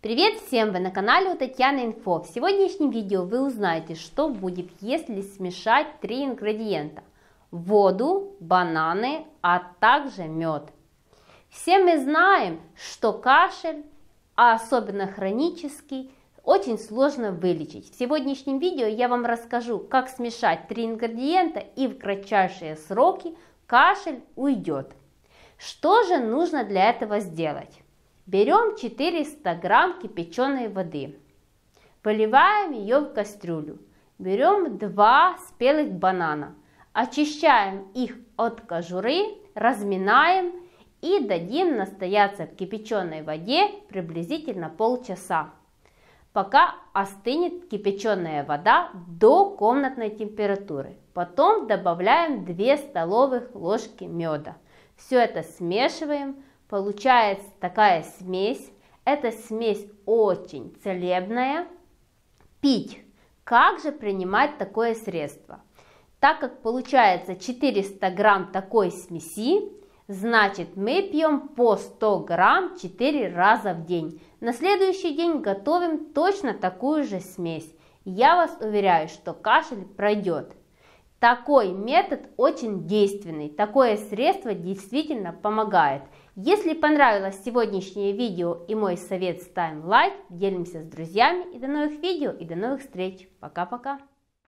Привет всем! Вы на канале у Татьяны Инфо. В сегодняшнем видео вы узнаете, что будет, если смешать 3 ингредиента: воду, бананы, а также мед. Все мы знаем, что кашель, а особенно хронический, очень сложно вылечить. В сегодняшнем видео я вам расскажу, как смешать 3 ингредиента, и в кратчайшие сроки кашель уйдет. Что же нужно для этого сделать? Берем 400 грамм кипяченой воды, выливаем ее в кастрюлю, берем 2 спелых банана, очищаем их от кожуры, разминаем и дадим настояться в кипяченой воде приблизительно полчаса, пока остынет кипяченая вода до комнатной температуры. Потом добавляем 2 столовых ложки меда. Все это смешиваем. Получается такая смесь. Эта смесь очень целебная. Пить. Как же принимать такое средство? Так как получается 400 грамм такой смеси, значит мы пьем по 100 грамм 4 раза в день. На следующий день готовим точно такую же смесь. Я вас уверяю, что кашель пройдет. Такой метод очень действенный, такое средство действительно помогает. Если понравилось сегодняшнее видео и мой совет, ставим лайк, делимся с друзьями, и до новых видео, и до новых встреч. Пока-пока.